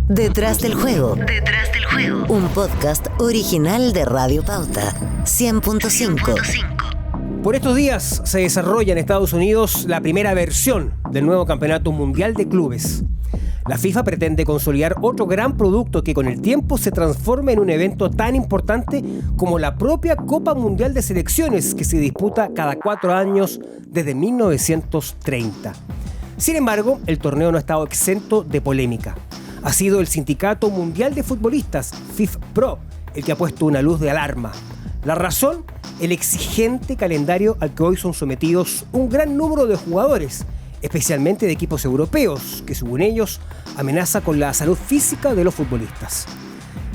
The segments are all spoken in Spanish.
Detrás del juego. Detrás del juego. Un podcast original de Radio Pauta 100.5. Por estos días se desarrolla en Estados Unidos la primera versión del nuevo Campeonato Mundial de Clubes. La FIFA pretende consolidar otro gran producto que con el tiempo se transforme en un evento tan importante como la propia Copa Mundial de Selecciones, que se disputa cada 4 años desde 1930. Sin embargo, el torneo no ha estado exento de polémica. Ha sido el Sindicato Mundial de Futbolistas, FIFPro, el que ha puesto una luz de alarma. La razón, el exigente calendario al que hoy son sometidos un gran número de jugadores, especialmente de equipos europeos, que según ellos amenaza con la salud física de los futbolistas.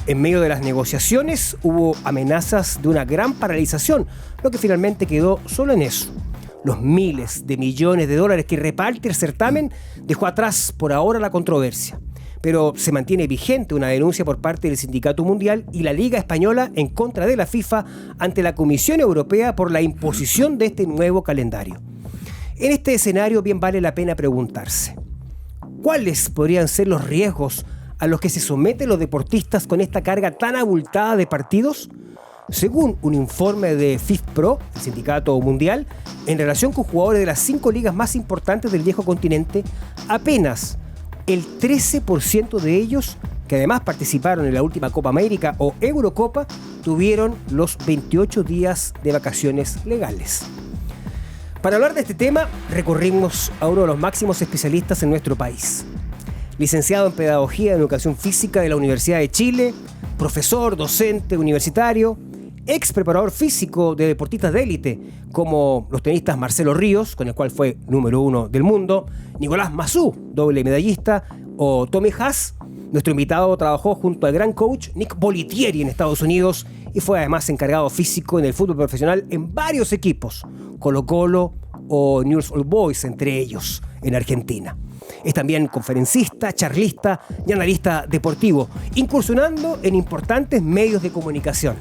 En medio de las negociaciones hubo amenazas de una gran paralización, lo que finalmente quedó solo en eso. Los miles de millones de dólares que reparte el certamen dejó atrás por ahora la controversia. Pero se mantiene vigente una denuncia por parte del Sindicato Mundial y la Liga Española en contra de la FIFA ante la Comisión Europea por la imposición de este nuevo calendario. En este escenario bien vale la pena preguntarse, ¿cuáles podrían ser los riesgos a los que se someten los deportistas con esta carga tan abultada de partidos? Según un informe de FIFPro, el Sindicato Mundial, en relación con jugadores de las 5 ligas más importantes del viejo continente, apenas el 13% de ellos, que además participaron en la última Copa América o Eurocopa, tuvieron los 28 días de vacaciones legales. Para hablar de este tema, recorrimos a uno de los máximos especialistas en nuestro país. Licenciado en Pedagogía y Educación Física de la Universidad de Chile, profesor, docente universitario, ex preparador físico de deportistas de élite, como los tenistas Marcelo Ríos, con el cual fue número 1 del mundo, Nicolás Massú, doble medallista, o Tommy Haas. Nuestro invitado trabajó junto al gran coach Nick Bollettieri en Estados Unidos y fue además encargado físico en el fútbol profesional en varios equipos, Colo-Colo o Newell's Old Boys, entre ellos, en Argentina. Es también conferencista, charlista y analista deportivo, incursionando en importantes medios de comunicación.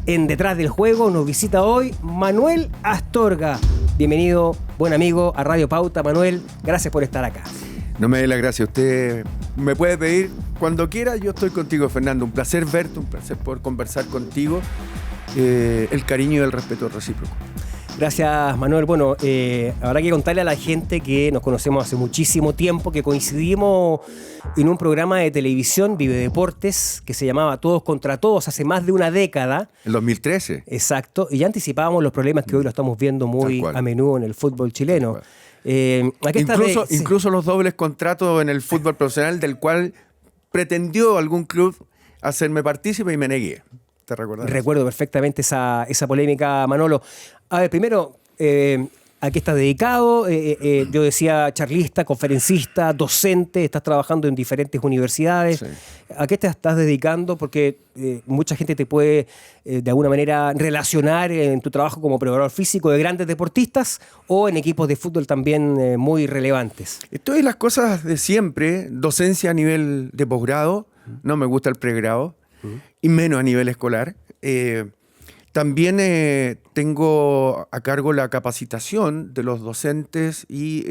En Detrás del Juego nos visita hoy Manuel Astorga. Bienvenido, buen amigo, a Radio Pauta. Manuel, gracias por estar acá. No me dé la gracia, usted me puede pedir cuando quiera, yo estoy contigo, Fernando. Un placer verte, un placer poder conversar contigo. El cariño y el respeto recíproco. Gracias, Manuel. Bueno, habrá que contarle a la gente que nos conocemos hace muchísimo tiempo, que coincidimos en un programa de televisión, Vive Deportes, que se llamaba Todos contra Todos, hace más de una década. El 2013. Exacto, y ya anticipábamos los problemas que hoy lo estamos viendo muy a menudo en el fútbol chileno. Incluso los dobles contratos en el fútbol profesional, del cual pretendió algún club hacerme partícipe y me negué. ¿Te recuerdas? Recuerdo perfectamente esa polémica, Manolo. A ver, primero, ¿a qué estás dedicado? Yo decía charlista, conferencista, docente, estás trabajando en diferentes universidades. Sí. ¿A qué te estás dedicando? Porque mucha gente te puede, de alguna manera, relacionar en tu trabajo como preparador físico de grandes deportistas o en equipos de fútbol también muy relevantes. Estoy en las cosas de siempre, docencia a nivel de posgrado, no me gusta el pregrado, y menos a nivel escolar. También tengo a cargo la capacitación de los docentes y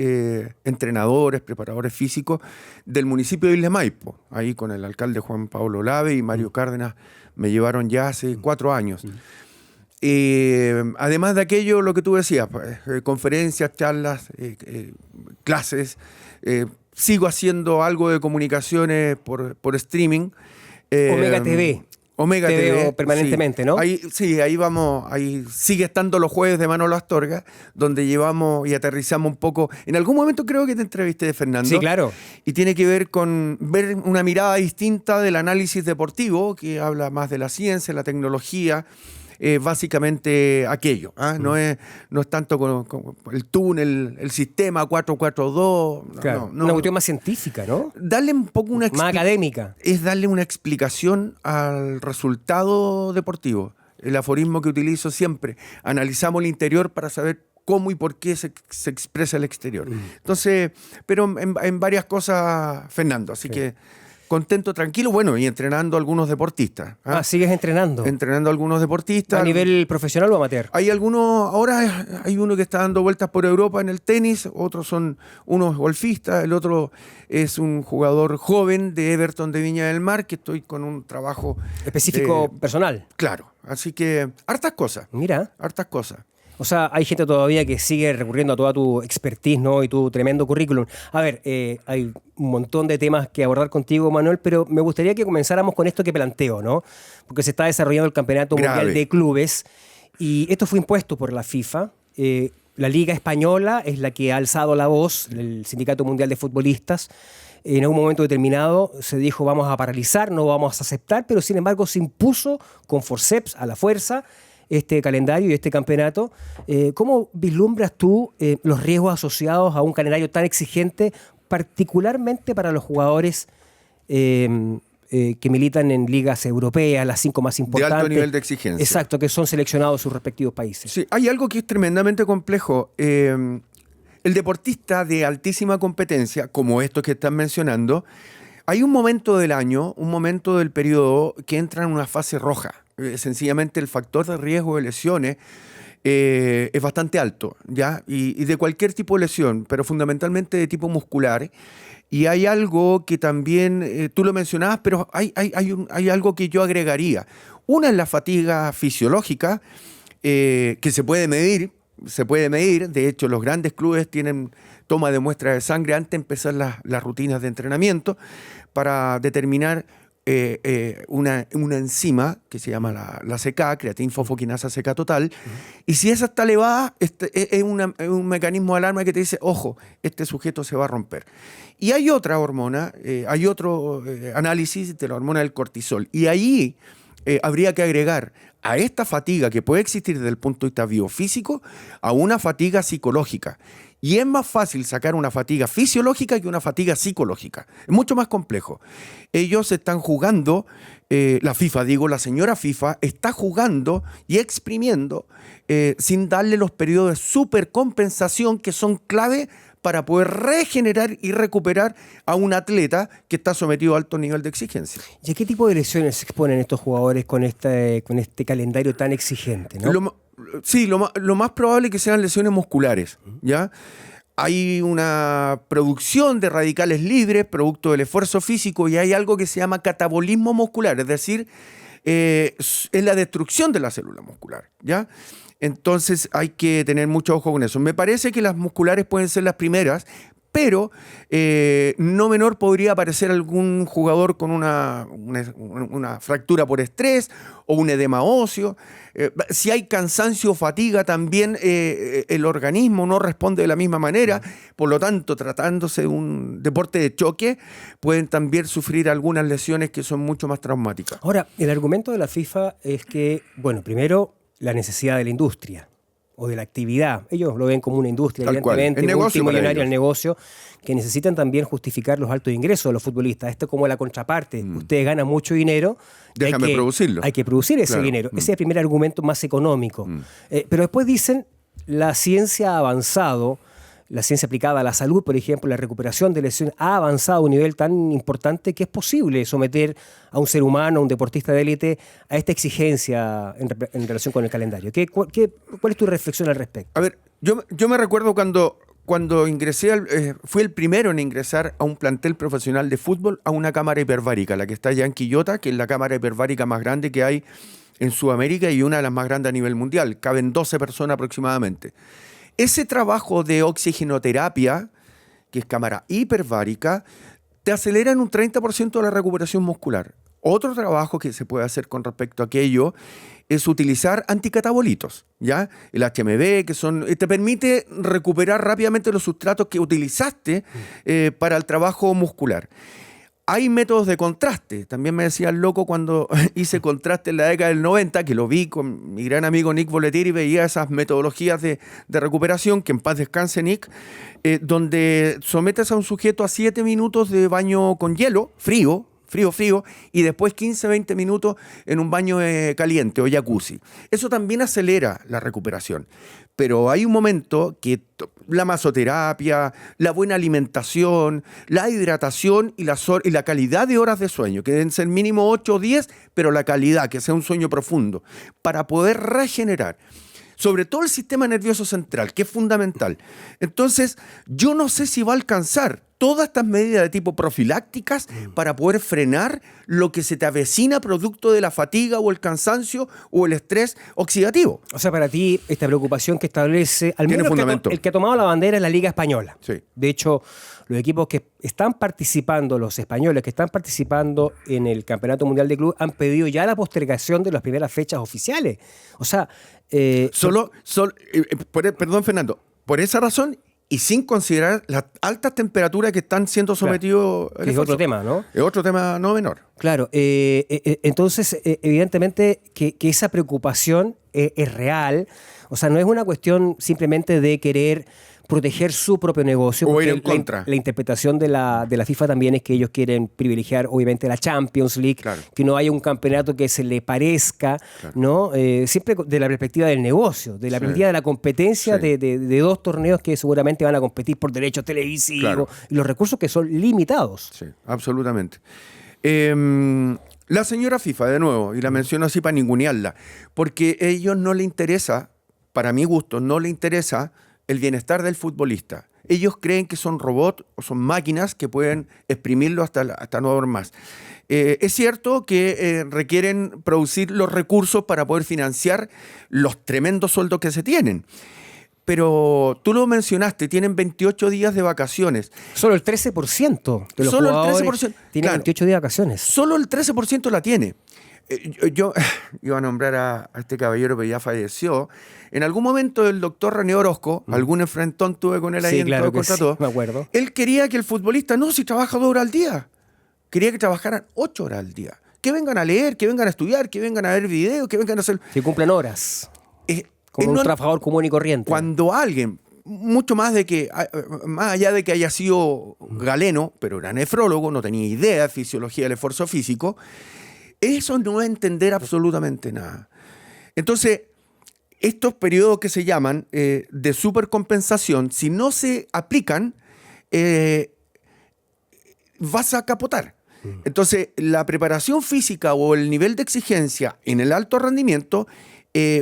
entrenadores, preparadores físicos del municipio de Isla Maipo. Ahí con el alcalde Juan Pablo Lave y Mario Cárdenas me llevaron ya hace 4 años. Además de aquello, lo que tú decías, conferencias, charlas, clases. Sigo haciendo algo de comunicaciones por streaming. Omega TV. Omega Te TV. veo permanentemente, sí. ¿no? Ahí vamos. Ahí sigue estando los jueves de Manolo Astorga, donde llevamos y aterrizamos un poco. En algún momento creo que te entrevisté, Fernando. Sí, claro. Y tiene que ver con ver una mirada distinta del análisis deportivo, que habla más de la ciencia, la tecnología. Básicamente aquello. No es tanto con el túnel, el sistema 442. Claro, una cuestión más científica, ¿no? Darle un poco más académica. Es darle una explicación al resultado deportivo. El aforismo que utilizo siempre. Analizamos el interior para saber cómo y por qué se expresa el exterior. Entonces, pero en varias cosas, Fernando. Así que contento, tranquilo, bueno, y entrenando a algunos deportistas. ¿Sigues entrenando? Entrenando a algunos deportistas. ¿A nivel profesional o amateur? Hay algunos, ahora hay uno que está dando vueltas por Europa en el tenis, otros son unos golfistas, el otro es un jugador joven de Everton de Viña del Mar, que estoy con un trabajo... ¿Específico personal? Claro, así que hartas cosas. Mira. Hartas cosas. O sea, hay gente todavía que sigue recurriendo a toda tu expertise, ¿no? Y tu tremendo currículum. A ver, hay un montón de temas que abordar contigo, Manuel, pero me gustaría que comenzáramos con esto que planteo, ¿no? Porque se está desarrollando el Campeonato Mundial de Clubes y esto fue impuesto por la FIFA. La Liga Española es la que ha alzado la voz, el Sindicato Mundial de Futbolistas. En un momento determinado se dijo vamos a paralizar, no vamos a aceptar, pero sin embargo se impuso con forceps, a la fuerza, este calendario y este campeonato. ¿Cómo vislumbras tú los riesgos asociados a un calendario tan exigente, particularmente para los jugadores que militan en ligas europeas, las 5 más importantes? De alto nivel de exigencia. Exacto, que son seleccionados sus respectivos países. Sí, hay algo que es tremendamente complejo. El deportista de altísima competencia, como estos que están mencionando, hay un momento del año, un momento del periodo que entra en una fase roja. Sencillamente el factor de riesgo de lesiones es bastante alto, ¿ya? Y de cualquier tipo de lesión, pero fundamentalmente de tipo muscular. Y hay algo que también, tú lo mencionabas, pero hay algo que yo agregaría. Una es la fatiga fisiológica, que se puede medir. De hecho, los grandes clubes tienen toma de muestras de sangre antes de empezar las rutinas de entrenamiento para determinar una enzima que se llama la CK, creatina fosfoquinasa CK total, y si esa está elevada, es un mecanismo de alarma que te dice, ojo, este sujeto se va a romper. Y hay otra hormona, hay otro análisis de la hormona del cortisol, y ahí habría que agregar a esta fatiga que puede existir desde el punto de vista biofísico a una fatiga psicológica. Y es más fácil sacar una fatiga fisiológica que una fatiga psicológica. Es mucho más complejo. Ellos están jugando, la FIFA, la señora FIFA, está jugando y exprimiendo sin darle los periodos de supercompensación que son clave para poder regenerar y recuperar a un atleta que está sometido a alto nivel de exigencia. ¿Y a qué tipo de lesiones se exponen estos jugadores con este calendario tan exigente, ¿no? Lo más probable es que sean lesiones musculares, ¿ya? Hay una producción de radicales libres, producto del esfuerzo físico, y hay algo que se llama catabolismo muscular, es decir, es la destrucción de la célula muscular, ¿ya? Entonces hay que tener mucho ojo con eso. Me parece que las musculares pueden ser las primeras, pero no menor podría aparecer algún jugador con una fractura por estrés o un edema óseo. Si hay cansancio o fatiga, también el organismo no responde de la misma manera. Por lo tanto, tratándose de un deporte de choque, pueden también sufrir algunas lesiones que son mucho más traumáticas. Ahora, el argumento de la FIFA es que, bueno, primero, la necesidad de la industria o de la actividad. Ellos lo ven como una industria, evidentemente, multimillonaria, el negocio, que necesitan también justificar los altos ingresos de los futbolistas. Esto es como la contraparte. Ustedes ganan mucho dinero. Déjame producirlo. Hay que producir ese dinero. Ese es el primer argumento más económico. Pero después dicen, la ciencia ha avanzado, la ciencia aplicada a la salud, por ejemplo, la recuperación de lesiones, ha avanzado a un nivel tan importante que es posible someter a un ser humano, a un deportista de élite, a esta exigencia en relación con el calendario. ¿Cuál es tu reflexión al respecto? A ver, yo me recuerdo cuando ingresé, fui el primero en ingresar a un plantel profesional de fútbol a una cámara hiperbárica, la que está allá en Quillota, que es la cámara hiperbárica más grande que hay en Sudamérica y una de las más grandes a nivel mundial. Caben 12 personas aproximadamente. Ese trabajo de oxigenoterapia, que es cámara hiperbárica, te acelera en un 30% la recuperación muscular. Otro trabajo que se puede hacer con respecto a aquello es utilizar anticatabolitos, ¿ya? El HMB, te permite recuperar rápidamente los sustratos que utilizaste para el trabajo muscular. Hay métodos de contraste. También me decía el loco cuando hice contraste en la década del 90, que lo vi con mi gran amigo Nick Bollettieri, veía esas metodologías de recuperación, que en paz descanse Nick, donde sometes a un sujeto a 7 minutos de baño con hielo, frío, y después 15-20 minutos en un baño caliente o jacuzzi. Eso también acelera la recuperación. Pero hay un momento que la masoterapia, la buena alimentación, la hidratación y la calidad de horas de sueño, que deben ser mínimo 8 o 10, pero la calidad, que sea un sueño profundo, para poder regenerar. Sobre todo el sistema nervioso central, que es fundamental. Entonces, yo no sé si va a alcanzar todas estas medidas de tipo profilácticas para poder frenar lo que se te avecina producto de la fatiga o el cansancio o el estrés oxidativo. O sea, para ti, esta preocupación que establece, al menos el que ha tomado la bandera es la Liga Española. Sí. De hecho, los equipos que están participando, los españoles que están participando en el Campeonato Mundial de Club, han pedido ya la postergación de las primeras fechas oficiales. O sea... perdón, Fernando, por esa razón y sin considerar las altas temperaturas que están siendo sometidos... Claro, es otro tema, ¿no? Es otro tema no menor. Claro, entonces evidentemente que esa preocupación es real, o sea, no es una cuestión simplemente de querer proteger su propio negocio. O ir en contra. La interpretación de la FIFA también es que ellos quieren privilegiar, obviamente, la Champions League, claro, que no haya un campeonato que se le parezca, claro, ¿no? Siempre de la perspectiva del negocio, de la perspectiva de la competencia, sí, de dos torneos que seguramente van a competir por derechos televisivos, claro, y los recursos que son limitados. Sí, absolutamente. La señora FIFA, de nuevo, y la menciono así para ningunearla, porque a ellos no les interesa, para mi gusto, no les interesa el bienestar del futbolista. Ellos creen que son robots o son máquinas que pueden exprimirlo hasta no haber más. Es cierto que requieren producir los recursos para poder financiar los tremendos sueldos que se tienen. Pero tú lo mencionaste, tienen 28 días de vacaciones. Solo el 13% de los jugadores tiene, claro, 28 días de vacaciones. Solo el 13% la tiene. Yo iba a nombrar a este caballero, pero ya falleció. En algún momento el doctor René Orozco, algún enfrentón tuve con él ahí, en claro, todo contra todo. Me acuerdo. Él quería que el futbolista, no, si trabaja 2 horas al día, quería que trabajaran 8 horas al día. Que vengan a leer, que vengan a estudiar, que vengan a ver videos, que vengan a hacer... Que cumplan horas. Como un trabajador común y corriente. Cuando alguien, mucho más allá de que haya sido galeno, pero era nefrólogo, no tenía idea de fisiología del esfuerzo físico, eso no es entender absolutamente nada. Entonces, estos periodos que se llaman de supercompensación, si no se aplican, vas a capotar. Entonces, la preparación física o el nivel de exigencia en el alto rendimiento,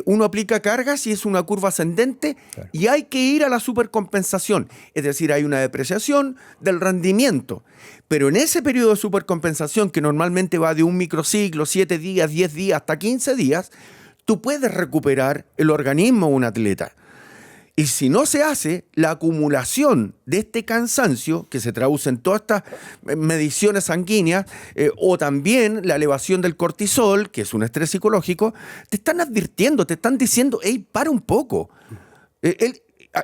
uno aplica cargas y es una curva ascendente, claro, y hay que ir a la supercompensación. Es decir, hay una depreciación del rendimiento. Pero en ese periodo de supercompensación, que normalmente va de un microciclo, 7 días, 10 días, hasta 15 días, tú puedes recuperar el organismo de un atleta. Y si no se hace, la acumulación de este cansancio, que se traduce en todas estas mediciones sanguíneas, o también la elevación del cortisol, que es un estrés psicológico, te están advirtiendo, te están diciendo, hey, para un poco.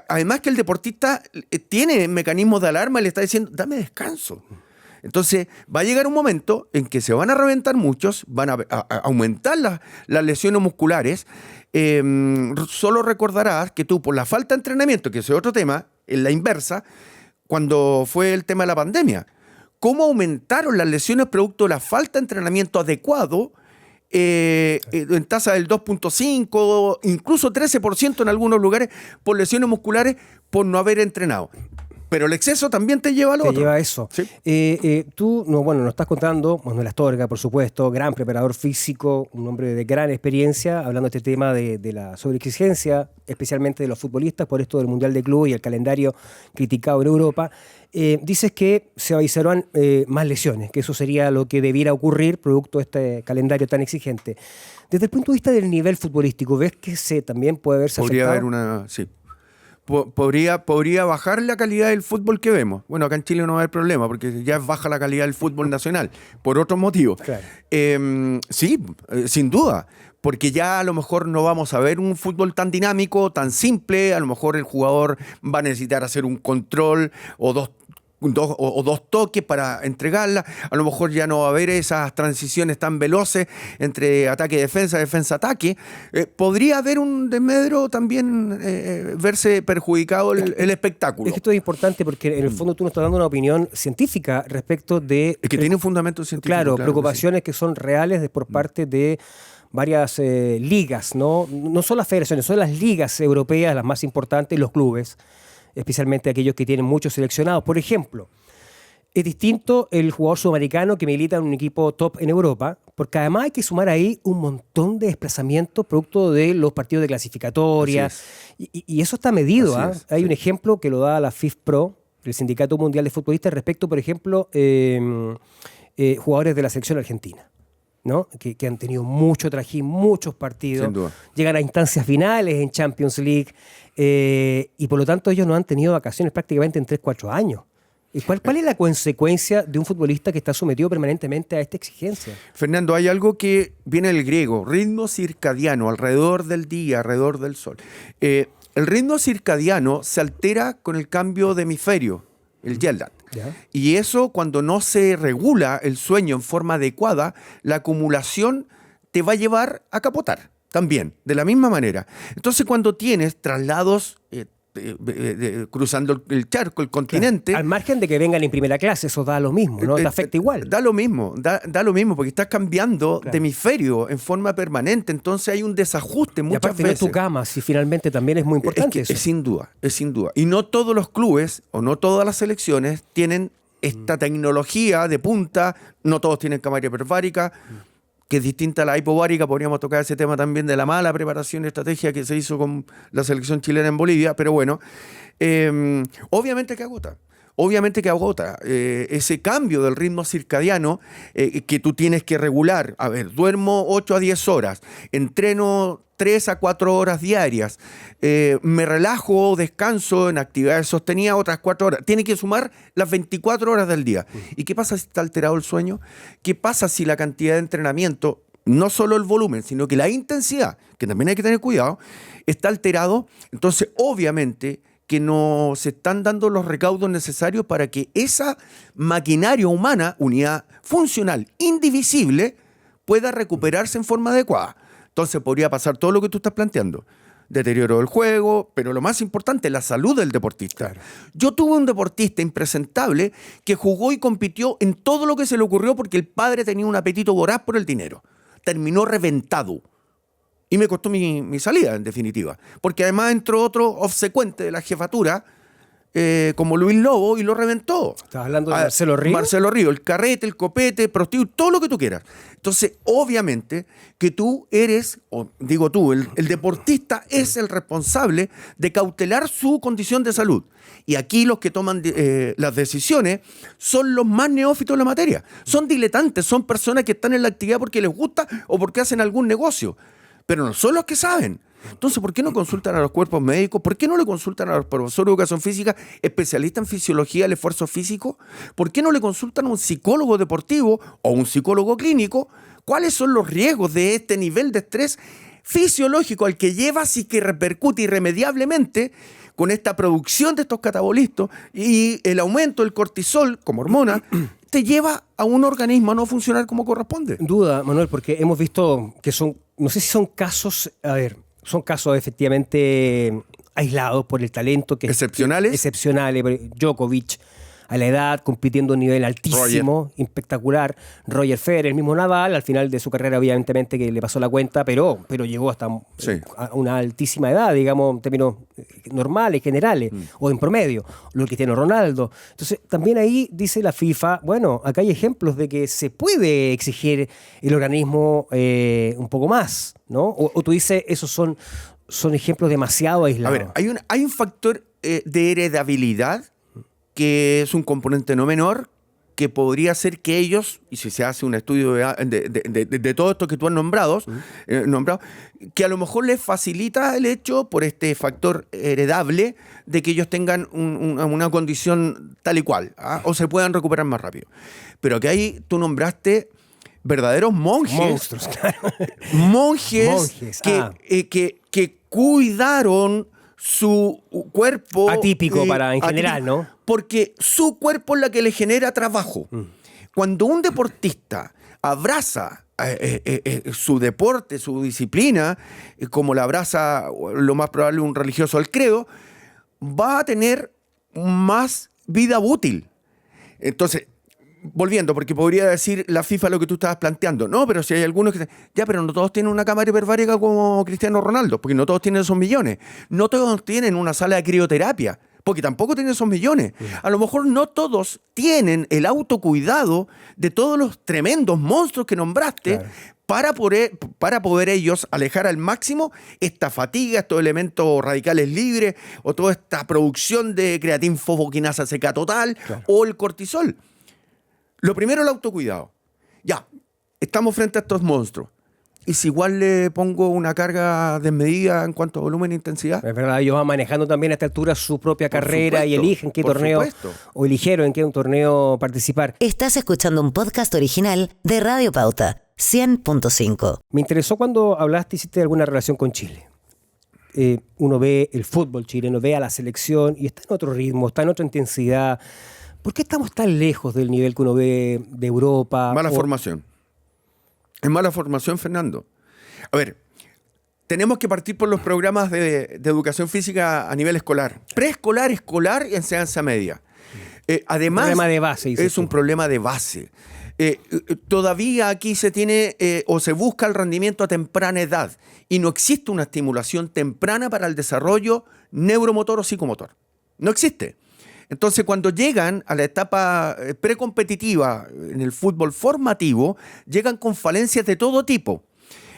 Además que el deportista tiene mecanismos de alarma y le está diciendo, dame descanso. Entonces va a llegar un momento en que se van a reventar muchos, van a aumentar las lesiones musculares. Solo recordarás que tú, por la falta de entrenamiento, que ese es otro tema, en la inversa, cuando fue el tema de la pandemia, cómo aumentaron las lesiones producto de la falta de entrenamiento adecuado, en tasa del 2.5, incluso 13% en algunos lugares, por lesiones musculares por no haber entrenado. Pero el exceso también te lleva al otro. Te lleva a eso. ¿Sí? Tú nos estás contando, Manuel Astorga, por supuesto, gran preparador físico, un hombre de gran experiencia, hablando de este tema de la sobreexigencia, especialmente de los futbolistas, por esto del Mundial de Club y el calendario criticado en Europa. Dices que se avisarán más lesiones, que eso sería lo que debiera ocurrir producto de este calendario tan exigente. Desde el punto de vista del nivel futbolístico, ¿ves que también puede haberse afectado? Podría haber sí. Podría bajar la calidad del fútbol que vemos. Bueno, acá en Chile no va a haber problema porque ya es baja la calidad del fútbol nacional, por otros motivos. Claro. Sí, sin duda, porque ya a lo mejor no vamos a ver un fútbol tan dinámico, tan simple. A lo mejor el jugador va a necesitar hacer un control o dos toques para entregarla. A lo mejor ya no va a haber esas transiciones tan veloces entre ataque-defensa, defensa-ataque. Podría haber un desmedro también, verse perjudicado el espectáculo. Es que esto es importante porque en el fondo tú nos estás dando una opinión científica respecto de... Es que tiene un fundamento científico. Claro, preocupaciones que son reales por parte de varias ligas, ¿no? No son las federaciones, son las ligas europeas las más importantes, los clubes, especialmente aquellos que tienen muchos seleccionados. Por ejemplo, es distinto el jugador sudamericano que milita en un equipo top en Europa, porque además hay que sumar ahí un montón de desplazamientos producto de los partidos de clasificatoria, y eso está medido. Hay un ejemplo que lo da la FIFPro, el Sindicato Mundial de Futbolistas, respecto, por ejemplo, jugadores de la selección argentina, ¿no? Que han tenido mucho trajín, muchos partidos, llegan a instancias finales en Champions League, y por lo tanto ellos no han tenido vacaciones prácticamente en 3-4 años. ¿Y cuál es la consecuencia de un futbolista que está sometido permanentemente a esta exigencia? Fernando, hay algo que viene del griego, ritmo circadiano, alrededor del día, alrededor del sol. El ritmo circadiano se altera con el cambio de hemisferio, el jet lag. Y eso, cuando no se regula el sueño en forma adecuada, la acumulación te va a llevar a capotar también, de la misma manera. Entonces, cuando tienes traslados cruzando el charco, el continente... Al margen de que vengan en primera clase, eso da lo mismo, ¿no? Te afecta igual. Da lo mismo, da lo mismo, porque estás cambiando de hemisferio en forma permanente, entonces hay un desajuste muchas veces. Tu cama, si finalmente también es muy importante eso. Es sin duda. Y no todos los clubes o no todas las selecciones tienen esta tecnología de punta, no todos tienen cámara hiperbárica, que es distinta a la hipovárica. Podríamos tocar ese tema también de la mala preparación y estrategia que se hizo con la selección chilena en Bolivia, pero bueno, obviamente que agota ese cambio del ritmo circadiano que tú tienes que regular. A ver, duermo 8 a 10 horas, entreno 3 a 4 horas diarias, me relajo, descanso en actividades sostenidas otras 4 horas. Tiene que sumar las 24 horas del día. ¿Y qué pasa si está alterado el sueño? ¿Qué pasa si la cantidad de entrenamiento, no solo el volumen, sino que la intensidad, que también hay que tener cuidado, está alterado? Entonces, obviamente que no se están dando los recaudos necesarios para que esa maquinaria humana, unidad funcional, indivisible, pueda recuperarse en forma adecuada. Entonces podría pasar todo lo que tú estás planteando. Deterioro del juego, pero lo más importante, la salud del deportista. Claro. Yo tuve un deportista impresentable que jugó y compitió en todo lo que se le ocurrió porque el padre tenía un apetito voraz por el dinero. Terminó reventado. Y me costó mi salida, en definitiva. Porque además entró otro obsecuente de la jefatura, como Luis Lobo, y lo reventó. ¿Estás hablando de Marcelo Río? Marcelo Río, el carrete, el copete, prostíbulo, todo lo que tú quieras. Entonces, obviamente, que tú eres, o digo tú, el deportista es el responsable de cautelar su condición de salud. Y aquí los que toman las decisiones son los más neófitos de la materia. Son diletantes, son personas que están en la actividad porque les gusta o porque hacen algún negocio. Pero no son los que saben. Entonces, ¿por qué no consultan a los cuerpos médicos? ¿Por qué no le consultan a los profesores de educación física, especialistas en fisiología del esfuerzo físico? ¿Por qué no le consultan a un psicólogo deportivo o un psicólogo clínico? ¿Cuáles son los riesgos de este nivel de estrés fisiológico al que llevas y que repercute irremediablemente con esta producción de estos catabolitos y el aumento del cortisol como hormona? Te lleva a un organismo a no funcionar como corresponde. Duda, Manuel, porque hemos visto que son, no sé si son casos, son casos efectivamente aislados por el talento. ¿Excepcionales? Excepcionales. Djokovic, a la edad, compitiendo a un nivel altísimo, espectacular. Roger Federer, el mismo Nadal, al final de su carrera, obviamente que le pasó la cuenta, pero llegó hasta a una altísima edad, digamos, en términos normales, generales, o en promedio. Lo que tiene Ronaldo. Entonces, también ahí dice la FIFA, bueno, acá hay ejemplos de que se puede exigir el organismo un poco más, ¿no? O tú dices, esos son ejemplos demasiado aislados. A ver, hay un factor de heredabilidad que es un componente no menor, que podría ser que ellos, y si se hace un estudio de todo esto que tú has nombrado, que a lo mejor les facilita el hecho, por este factor heredable, de que ellos tengan una condición tal y cual, o se puedan recuperar más rápido. Pero que ahí tú nombraste verdaderos monjes. Monstruos, claro. Monjes que cuidaron su cuerpo atípico en general, ¿no? Porque su cuerpo es la que le genera trabajo. Cuando un deportista abraza su deporte, su disciplina, como la abraza lo más probable un religioso al credo, va a tener más vida útil. Entonces, volviendo, porque podría decir la FIFA lo que tú estabas planteando. No, pero si hay algunos que... Ya, pero no todos tienen una cámara hiperbárica como Cristiano Ronaldo, porque no todos tienen esos millones. No todos tienen una sala de crioterapia, porque tampoco tienen esos millones. A lo mejor no todos tienen el autocuidado de todos los tremendos monstruos que nombraste, claro, para poder ellos alejar al máximo esta fatiga, estos elementos radicales libres, o toda esta producción de creatinfosfoquinasa seca total, claro, o el cortisol. Lo primero, el autocuidado. Ya, estamos frente a estos monstruos. ¿Y si igual le pongo una carga desmedida en cuanto a volumen e intensidad? Es verdad, ellos van manejando también a esta altura su propia carrera y eligen qué torneo, o eligieron en qué un torneo participar. Estás escuchando un podcast original de Radio Pauta, 100.5. Me interesó cuando hablaste, hiciste alguna relación con Chile. Uno ve el fútbol chileno, ve a la selección y está en otro ritmo, está en otra intensidad. ¿Por qué estamos tan lejos del nivel que uno ve de Europa? Mala formación. Es mala formación, Fernando. A ver, tenemos que partir por los programas de educación física a nivel escolar. Preescolar, escolar y enseñanza media. Además, un problema de base, es un problema de base. Todavía aquí se tiene o se busca el rendimiento a temprana edad y no existe una estimulación temprana para el desarrollo neuromotor o psicomotor. No existe. Entonces, cuando llegan a la etapa precompetitiva en el fútbol formativo, llegan con falencias de todo tipo.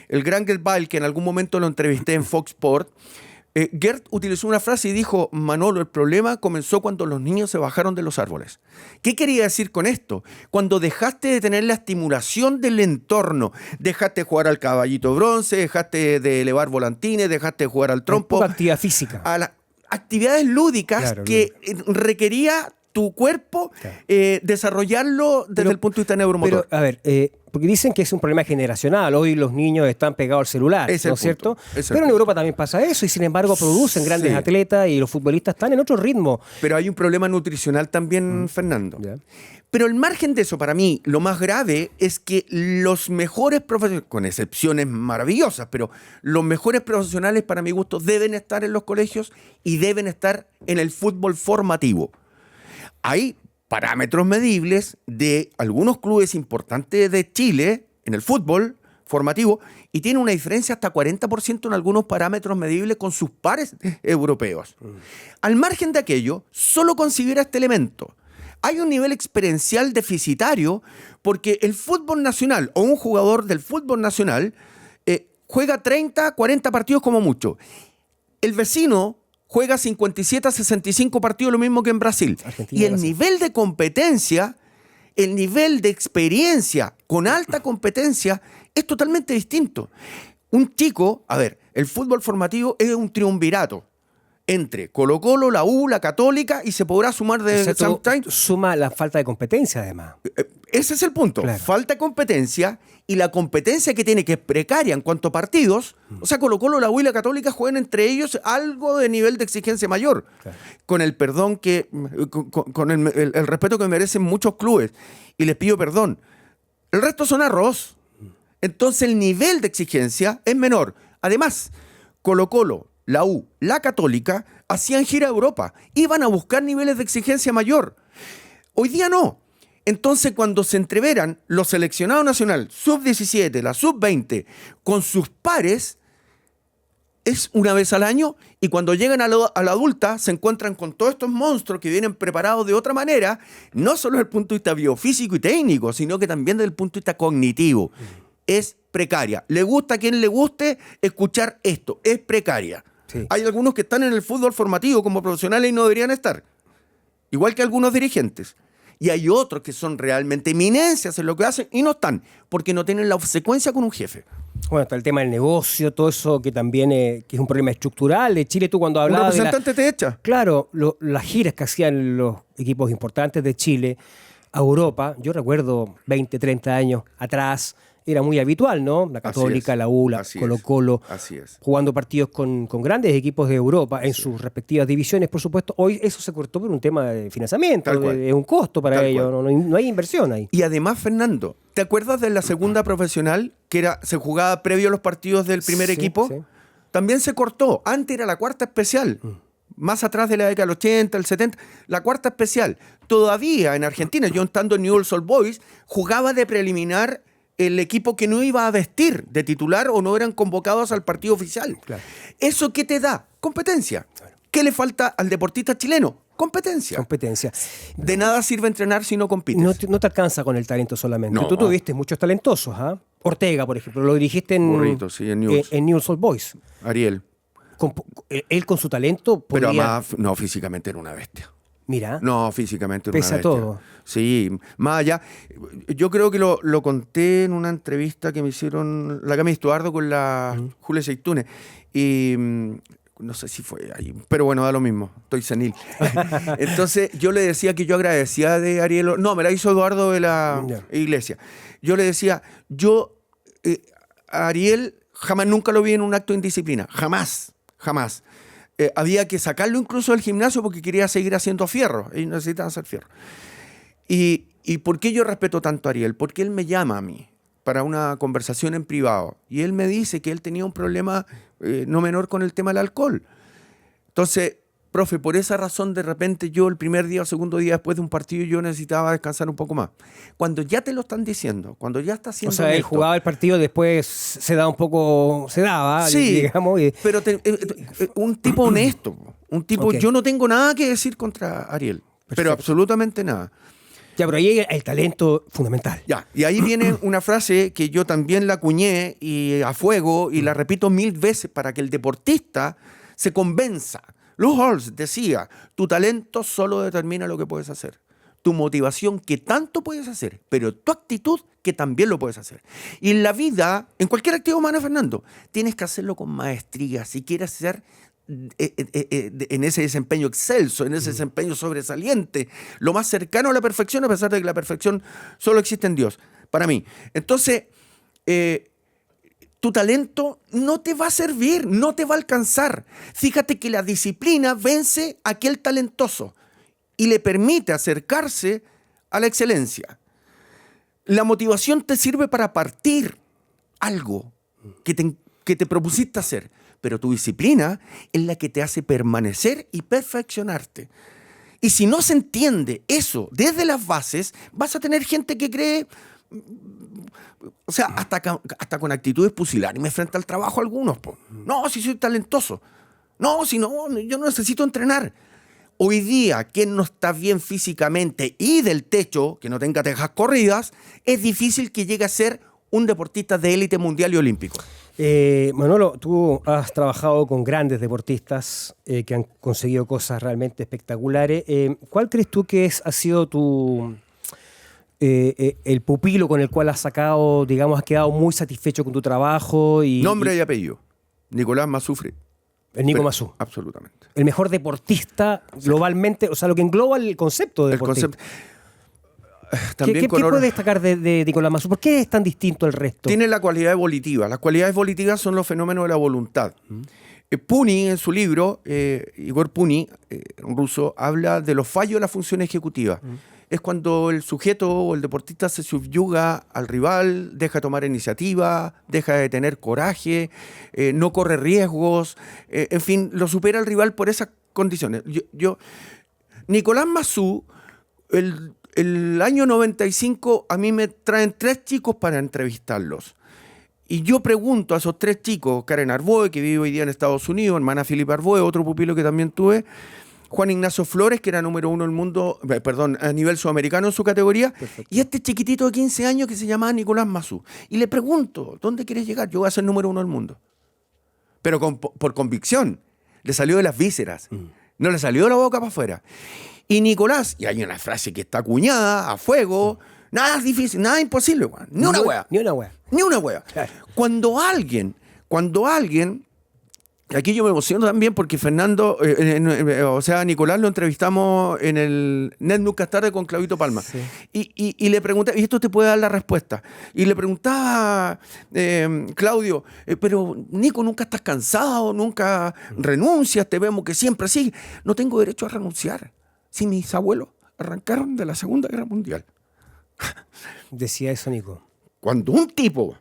El gran Gert Weil, que en algún momento lo entrevisté en Fox Sports, Gert utilizó una frase y dijo: Manolo, el problema comenzó cuando los niños se bajaron de los árboles. ¿Qué quería decir con esto? Cuando dejaste de tener la estimulación del entorno, dejaste de jugar al caballito bronce, dejaste de elevar volantines, dejaste de jugar al trompo. Poca actividad física. A las actividades lúdicas, claro, que requería tu cuerpo, claro, desarrollarlo desde el punto de vista neuromotor. Pero, a ver, porque dicen que es un problema generacional. Hoy los niños están pegados al celular, ¿no es cierto? Pero en Europa también pasa eso y sin embargo producen grandes atletas y los futbolistas están en otro ritmo. Pero hay un problema nutricional también, Fernando. Yeah. Pero al margen de eso, para mí, lo más grave es que los mejores profesionales, con excepciones maravillosas, pero los mejores profesionales, para mi gusto, deben estar en los colegios y deben estar en el fútbol formativo. Hay parámetros medibles de algunos clubes importantes de Chile en el fútbol formativo y tiene una diferencia hasta 40% en algunos parámetros medibles con sus pares europeos. Al margen de aquello, solo considera este elemento. Hay un nivel experiencial deficitario porque el fútbol nacional o un jugador del fútbol nacional juega 30, 40 partidos como mucho. El vecino juega 57 a 65 partidos, lo mismo que en Brasil. Argentina, y el nivel de competencia, el nivel de experiencia con alta competencia es totalmente distinto. Un chico, a ver, el fútbol formativo es un triunvirato entre Colo-Colo, la U, la Católica, y se podrá sumar de sometimes. Suma la falta de competencia, además. Ese es el punto. Claro. Falta competencia, y la competencia que tiene, que es precaria en cuanto a partidos, o sea, Colo-Colo, la U y la Católica juegan entre ellos algo de nivel de exigencia mayor. Claro. Con el perdón con el respeto que merecen muchos clubes, y les pido perdón. El resto son arroz. Entonces el nivel de exigencia es menor. Además, Colo-Colo, la U, la Católica, hacían gira a Europa. Iban a buscar niveles de exigencia mayor. Hoy día no. Entonces, cuando se entreveran los seleccionados nacional, sub-17, la sub-20, con sus pares, es una vez al año, y cuando llegan a la adulta, se encuentran con todos estos monstruos que vienen preparados de otra manera, no solo desde el punto de vista biofísico y técnico, sino que también desde el punto de vista cognitivo. Es precaria. Le gusta a quien le guste escuchar esto. Es precaria. Sí. Hay algunos que están en el fútbol formativo como profesionales y no deberían estar. Igual que algunos dirigentes. Y hay otros que son realmente eminencias en lo que hacen y no están, porque no tienen la obsecuencia con un jefe. Bueno, está el tema del negocio, todo eso que también que es un problema estructural de Chile. Tú cuando hablabas un representante te echa. Claro, las giras que hacían los equipos importantes de Chile a Europa, yo recuerdo 20, 30 años atrás, era muy habitual, ¿no? La Católica, la U, la Colo-Colo, jugando partidos con grandes equipos de Europa en sus respectivas divisiones, por supuesto. Hoy eso se cortó por un tema de financiamiento, es un costo para ellos, no hay inversión ahí. Y además, Fernando, ¿te acuerdas de la segunda profesional que se jugaba previo a los partidos del primer equipo? Sí. También se cortó. Antes era la cuarta especial. más atrás de la década del 80, el 70, la cuarta especial. Todavía en Argentina, yo estando en Newell's Old Boys, jugaba de preliminar el equipo que no iba a vestir de titular o no eran convocados al partido oficial. Claro. ¿Eso qué te da? Competencia. Claro. ¿Qué le falta al deportista chileno? Competencia. Competencia. De nada sirve entrenar si no compites. No te alcanza con el talento solamente. No. Tú tuviste muchos talentosos, ¿ah? Ortega, por ejemplo, lo dirigiste en Newell's Old Boys. Ariel. Él con su talento podría... Pero además, no, físicamente era una bestia. Mira. No, físicamente era una bestia. Pese a todo. Sí, más allá. Yo creo que lo conté en una entrevista que me hicieron la Cami Estuardo con la Julia Seitune. Y no sé si fue ahí, pero bueno, da lo mismo. Estoy senil. Entonces, yo le decía que yo agradecía de Ariel. No, me la hizo Eduardo de la Iglesia. Yo le decía, a Ariel jamás nunca lo vi en un acto de indisciplina. Jamás. Había que sacarlo incluso del gimnasio porque quería seguir haciendo fierro. Y necesitaba hacer fierro. ¿Y por qué yo respeto tanto a Ariel? Porque él me llama a mí para una conversación en privado. Y él me dice que él tenía un problema no menor con el tema del alcohol. Entonces, profe, por esa razón de repente yo el primer día o segundo día después de un partido yo necesitaba descansar un poco más. Cuando ya te lo están diciendo, cuando ya está haciendo... O sea, él jugaba el partido, después se daba, sí, digamos. Pero un tipo honesto, un tipo... Okay. Yo no tengo nada que decir contra Ariel, perfecto. Pero absolutamente nada. Ya, pero ahí el talento fundamental. Ya, y ahí viene una frase que yo también la acuñé y a fuego y la repito 1000 veces para que el deportista se convenza. Lou Holtz decía, tu talento solo determina lo que puedes hacer. Tu motivación, que tanto puedes hacer, pero tu actitud, que también lo puedes hacer. Y en la vida, en cualquier actividad humana, Fernando, tienes que hacerlo con maestría. Si quieres ser en ese desempeño excelso, en ese desempeño sobresaliente, lo más cercano a la perfección, a pesar de que la perfección solo existe en Dios, para mí. Entonces, tu talento no te va a servir, no te va a alcanzar. Fíjate que la disciplina vence a aquel talentoso y le permite acercarse a la excelencia. La motivación te sirve para partir algo que te propusiste hacer, pero tu disciplina es la que te hace permanecer y perfeccionarte. Y si no se entiende eso desde las bases, vas a tener gente que cree... O sea, hasta con actitudes pusilánimes frente al trabajo algunos. No, si soy talentoso. No, si no, yo no necesito entrenar. Hoy día, quien no está bien físicamente y del techo, que no tenga tejas corridas, es difícil que llegue a ser un deportista de élite mundial y olímpico. Manolo, tú has trabajado con grandes deportistas que han conseguido cosas realmente espectaculares. ¿Cuál crees tú que ha sido el pupilo con el cual has sacado, digamos, has quedado muy satisfecho con tu trabajo? Nombre y apellido. Nicolás Masufri. El Nico Mazú. Absolutamente. El mejor deportista globalmente, o sea, lo que engloba el concepto de deportista. ¿Qué puede destacar de Nicolás Mazú? ¿Por qué es tan distinto al resto? Tiene la cualidad volitiva. Las cualidades volitivas son los fenómenos de la voluntad. Puni, en su libro, Igor Puni, un ruso, habla de los fallos de la función ejecutiva. Es cuando el sujeto o el deportista se subyuga al rival, deja de tomar iniciativa, deja de tener coraje, no corre riesgos, en fin, lo supera al rival por esas condiciones. Nicolás Mazú, el año 95, a mí me traen 3 chicos para entrevistarlos. Y yo pregunto a esos 3 chicos, Karen Arboe, que vive hoy día en Estados Unidos, hermana Filipe Arboe, otro pupilo que también tuve, Juan Ignacio Flores, que era número 1 del mundo, a nivel sudamericano en su categoría, perfecto. Y este chiquitito de 15 años que se llamaba Nicolás Mazú. Y le pregunto, ¿dónde quieres llegar? Yo voy a ser número 1 del mundo. Pero por convicción. Le salió de las vísceras. No le salió de la boca para afuera. Y Nicolás, y hay una frase que está acuñada, a fuego, nada es difícil, nada es imposible, Juan. Ni una hueá. Ni una hueá. Ni una hueá. Claro. Cuando alguien, aquí yo me emociono también porque Fernando, o sea, Nicolás lo entrevistamos en el Net Nunca es Tarde con Claudito Palma. Sí. Y le pregunté, y esto te puede dar la respuesta, y le preguntaba Claudio, pero Nico, ¿nunca estás cansado? ¿Nunca renuncias? Te vemos que siempre sigues. No tengo derecho a renunciar. Si mis abuelos arrancaron de la Segunda Guerra Mundial. Decía eso, Nico. Cuando un tipo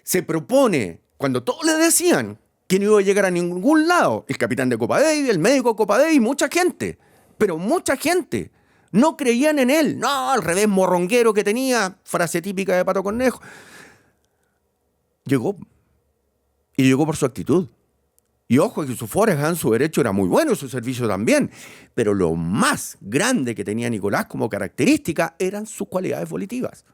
se propone, cuando todos le decían que no iba a llegar a ningún lado. El capitán de Copa Davis, el médico de Copa Davis, mucha gente. Pero mucha gente. No creían en él. No, al revés morronguero que tenía, frase típica de Pato Cornejo. Llegó. Y llegó por su actitud. Y ojo, que su forehand, su derecho era muy bueno, su servicio también. Pero lo más grande que tenía Nicolás como característica eran sus cualidades volitivas.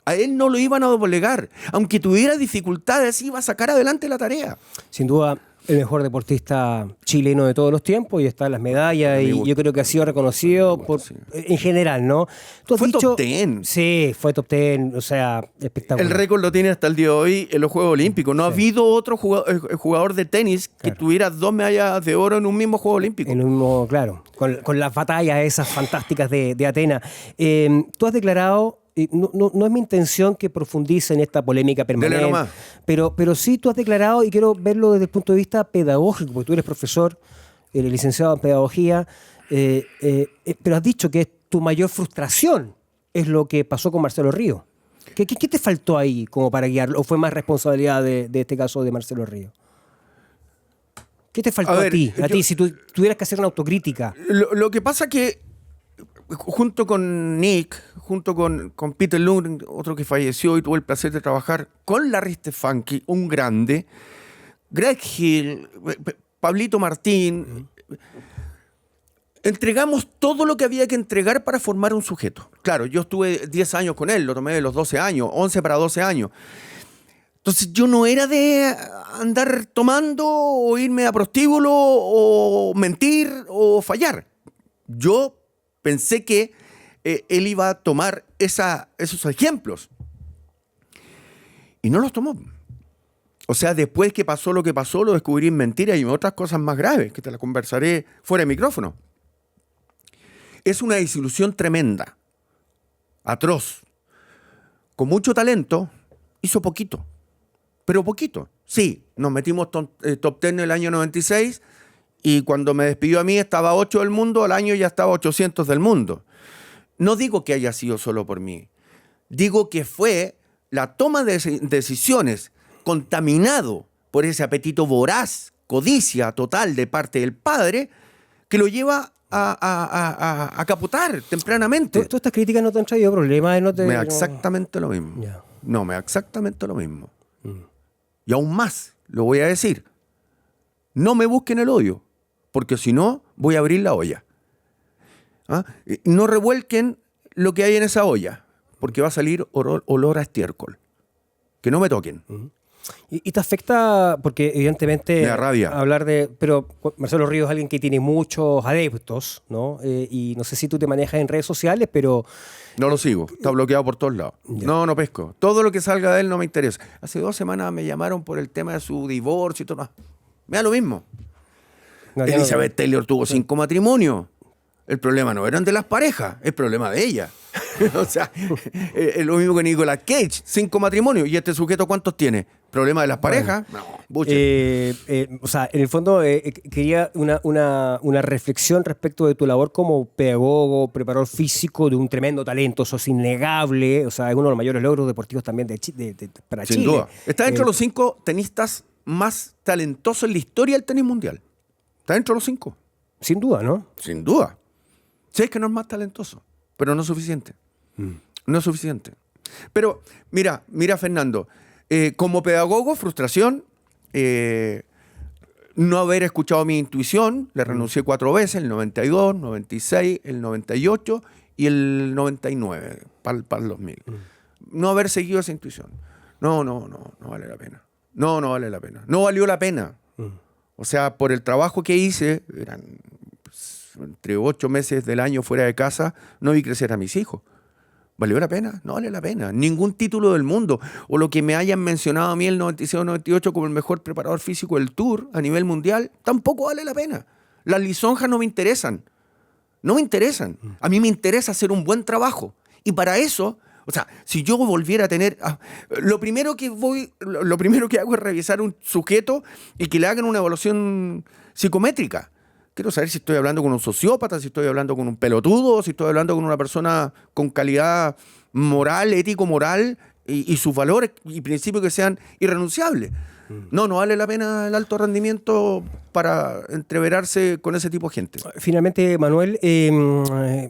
A él no lo iban a doblegar. Aunque tuviera dificultades, iba a sacar adelante la tarea. Sin duda, el mejor deportista chileno de todos los tiempos, y están las medallas, y yo creo que ha sido reconocido en general, ¿no? ¿Tú has fue dicho, top 10. Sí, fue top 10, o sea, espectacular. El récord lo tiene hasta el día de hoy en los Juegos Olímpicos. No ha habido otro jugador de tenis que tuviera 2 medallas de oro en un mismo Juego Olímpico. En un mismo, claro, con las batallas esas fantásticas de Atenas. Tú has declarado... No es mi intención que profundice en esta polémica permanente, pero sí tú has declarado, y quiero verlo desde el punto de vista pedagógico, porque tú eres profesor, eres licenciado en pedagogía, pero has dicho que tu mayor frustración es lo que pasó con Marcelo Ríos. ¿Qué te faltó ahí como para guiarlo? ¿O fue más responsabilidad de este caso de Marcelo Ríos? ¿Qué te faltó a ti, si tú tuvieras que hacer una autocrítica? Lo que pasa que junto con Nick, junto con Peter Lundgren, otro que falleció y tuve el placer de trabajar con Larry Stefanki, un grande, Greg Hill, Pablito Martín, entregamos todo lo que había que entregar para formar un sujeto. Claro, yo estuve 10 años con él, lo tomé de los 12 años, 11 para 12 años. Entonces yo no era de andar tomando o irme a prostíbulo o mentir o fallar. Yo pensé que él iba a tomar esos ejemplos. Y no los tomó. O sea, después que pasó lo que pasó, lo descubrí en mentiras y en otras cosas más graves, que te las conversaré fuera de micrófono. Es una desilusión tremenda, atroz. Con mucho talento, hizo poquito. Pero poquito. Sí, nos metimos top 10 en el año 96, y cuando me despidió a mí estaba 8 del mundo, al año ya estaba 800 del mundo. No digo que haya sido solo por mí. Digo que fue la toma de decisiones contaminado por ese apetito voraz, codicia total de parte del padre, que lo lleva a capotar tempranamente. ¿Todas estas críticas no te han traído problemas? Me da exactamente lo mismo. Yeah. No, me da exactamente lo mismo. Y aún más, lo voy a decir. No me busquen el odio, porque si no, voy a abrir la olla. ¿Ah? No revuelquen lo que hay en esa olla, porque va a salir olor a estiércol. Que no me toquen. ¿Y te afecta? Porque evidentemente... Me da rabia. Hablar de... Pero Marcelo Ríos es alguien que tiene muchos adeptos, ¿no? Y no sé si tú te manejas en redes sociales, pero... No lo sigo. Está bloqueado por todos lados. Ya. No pesco. Todo lo que salga de él no me interesa. Hace 2 semanas me llamaron por el tema de su divorcio y todo. Me da lo mismo. Elizabeth Taylor tuvo 5 matrimonios. El problema no eran de las parejas, el problema de ella. O sea, es lo mismo que Nicolas Cage, 5 matrimonios. ¿Y este sujeto cuántos tiene? ¿Problema de las parejas? No, o sea, en el fondo quería una reflexión respecto de tu labor como pedagogo, preparador físico de un tremendo talento, eso es innegable. O sea, es uno de los mayores logros deportivos también para Chile. Sin duda. Está dentro de los 5 tenistas más talentosos en la historia del tenis mundial. Está dentro de los 5. Sin duda, ¿no? Sin duda. Sí, es que no es más talentoso, pero no es suficiente. No es suficiente. Pero mira Fernando, como pedagogo, frustración, no haber escuchado mi intuición, le renuncié 4 veces, el 92, 96, el 98 y el 99, para el 2000. No haber seguido esa intuición. No vale la pena. No vale la pena. No valió la pena. O sea, por el trabajo que hice, eran entre 8 meses del año fuera de casa, no vi crecer a mis hijos. ¿Valió la pena? No vale la pena. Ningún título del mundo, o lo que me hayan mencionado a mí el 96-98 como el mejor preparador físico del Tour a nivel mundial, tampoco vale la pena. Las lisonjas no me interesan. No me interesan. A mí me interesa hacer un buen trabajo. Y para eso, o sea, si yo volviera a tener... Lo primero que hago es revisar un sujeto y que le hagan una evaluación psicométrica. Quiero saber si estoy hablando con un sociópata, si estoy hablando con un pelotudo, si estoy hablando con una persona con calidad moral, ético-moral y sus valores y principios que sean irrenunciables. No vale la pena el alto rendimiento para entreverarse con ese tipo de gente. Finalmente, Manuel,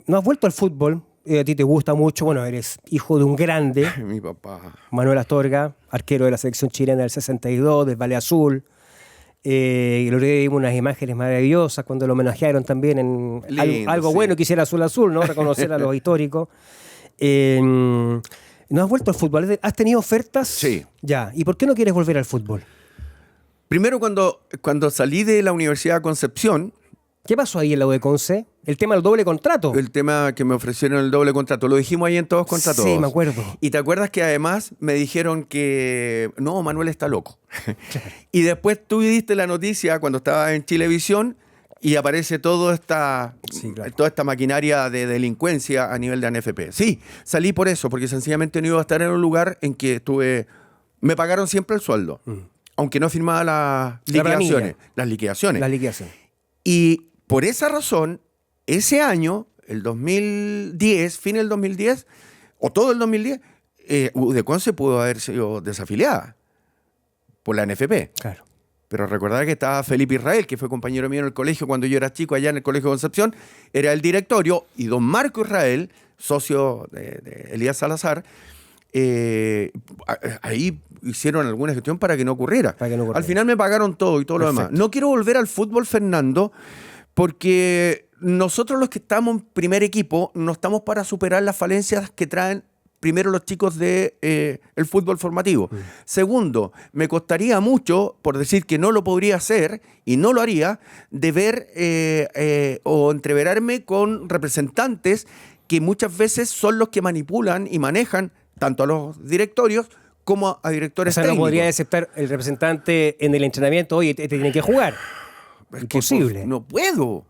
no has vuelto al fútbol. A ti te gusta mucho, bueno, eres hijo de un grande. Mi papá. Manuel Astorga, arquero de la selección chilena del 62, del Valle Azul. Y lo vimos unas imágenes maravillosas cuando lo homenajearon también en Lindo, algo sí. bueno que hiciera Azul, ¿no? Reconocer a los históricos. ¿No has vuelto al fútbol? ¿Has tenido ofertas? Sí. Ya. ¿Y por qué no quieres volver al fútbol? Primero, cuando salí de la Universidad de Concepción, ¿Qué pasó ahí en la U de Conce? El tema del doble contrato. el tema que me ofrecieron el doble contrato, lo dijimos ahí en Todos contra Todos. Sí, me acuerdo. Y te acuerdas que además me dijeron que no, Manuel está loco. Y después tú diste la noticia cuando estaba en Chilevisión y aparece toda esta maquinaria de delincuencia a nivel de ANFP. Sí, salí por eso, porque sencillamente no iba a estar en un lugar en que me pagaron siempre el sueldo, aunque no firmaba las liquidaciones. Las liquidaciones. Y por esa razón, ese año, el 2010, fin del 2010, o todo el 2010, UDECONCE pudo haber sido desafiliada por la NFP. Claro. Pero recordad que estaba Felipe Israel, que fue compañero mío en el colegio cuando yo era chico allá en el Colegio de Concepción, era el directorio, y don Marco Israel, socio de Elías Salazar, ahí hicieron alguna gestión para que no ocurriera. Al final me pagaron todo y todo lo demás. No quiero volver al fútbol, Fernando, porque nosotros los que estamos en primer equipo no estamos para superar las falencias que traen primero los chicos de el fútbol formativo. Segundo, me costaría mucho, por decir que no lo podría hacer y no lo haría, de ver o entreverarme con representantes que muchas veces son los que manipulan y manejan tanto a los directorios como a directores técnicos. No podría aceptar el representante en el entrenamiento, oye, te tienen que jugar. Es imposible. No puedo.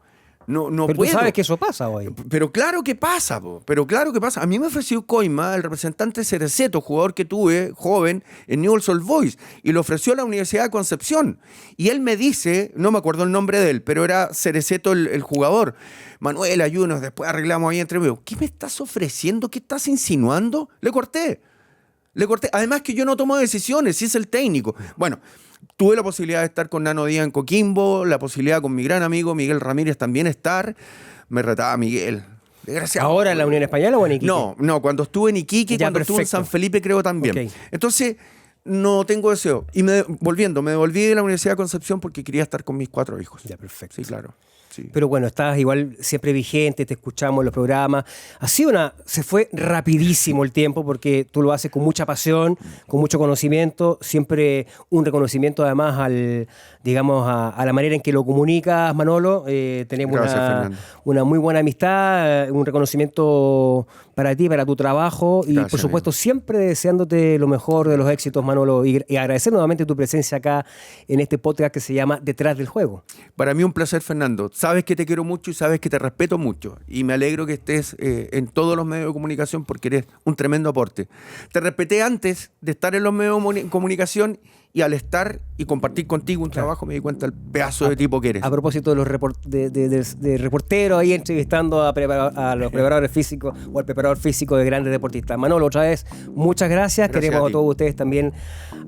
No pero puedo. Tú sabes que eso pasa hoy. Pero claro que pasa, A mí me ofreció Coima, el representante Cereceto, jugador que tuve, joven, en Newell's Old Boys, y lo ofreció a la Universidad de Concepción. Y él me dice, no me acuerdo el nombre de él, pero era Cereceto el jugador. Manuel, ayúdanos, después arreglamos ahí entre medio. ¿Qué me estás ofreciendo? ¿Qué estás insinuando? Le corté. Además que yo no tomo decisiones, si es el técnico. Bueno, tuve la posibilidad de estar con Nano Díaz en Coquimbo, la posibilidad con mi gran amigo Miguel Ramírez también estar. Me retaba Miguel. Desgraciado. ¿Ahora en la Unión Española o en Iquique? No, cuando estuve en Iquique, Ya, cuando perfecto. estuve en San Felipe creo también. Okay. Entonces, no tengo deseo. Y me devolví de la Universidad de Concepción porque quería estar con mis 4 hijos. Ya, perfecto. Sí, claro. Sí. Pero bueno, estás igual siempre vigente, te escuchamos en los programas. Se fue rapidísimo el tiempo porque tú lo haces con mucha pasión, con mucho conocimiento, siempre un reconocimiento además a la manera en que lo comunicas, Manolo. Tenemos una muy buena amistad, un reconocimiento para ti, para tu trabajo y por supuesto siempre deseándote lo mejor de los éxitos, Manolo, y agradecer nuevamente tu presencia acá en este podcast que se llama Detrás del Juego. Para mí un placer, Fernando. Sabes que te quiero mucho y sabes que te respeto mucho. Y me alegro que estés en todos los medios de comunicación porque eres un tremendo aporte. Te respeté antes de estar en los medios de comunicación y al estar y compartir contigo un trabajo me di cuenta del pedazo de tipo que eres. A propósito de los de reporteros ahí entrevistando a los preparadores físicos o al preparador físico de grandes deportistas. Manolo, otra vez, muchas gracias. Queremos a todos ustedes también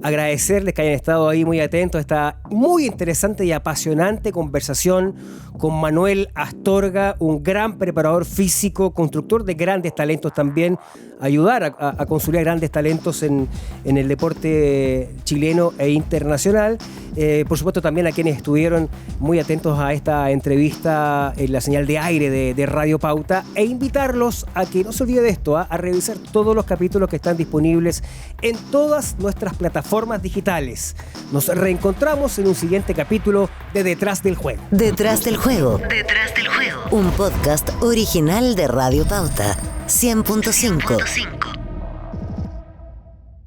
agradecerles que hayan estado ahí muy atentos a esta muy interesante y apasionante conversación con Manuel Astorga, un gran preparador físico, constructor de grandes talentos también, ayudar a consolidar grandes talentos en el deporte chileno e internacional. Por supuesto también a quienes estuvieron muy atentos a esta entrevista en la señal de aire de Radio Pauta, e invitarlos a que no se olvide de esto, a revisar todos los capítulos que están disponibles en todas nuestras plataformas digitales. Nos reencontramos en un siguiente capítulo de Detrás del Juego. Detrás del Juego. Detrás del Juego. Un podcast original de Radio Pauta 100.5.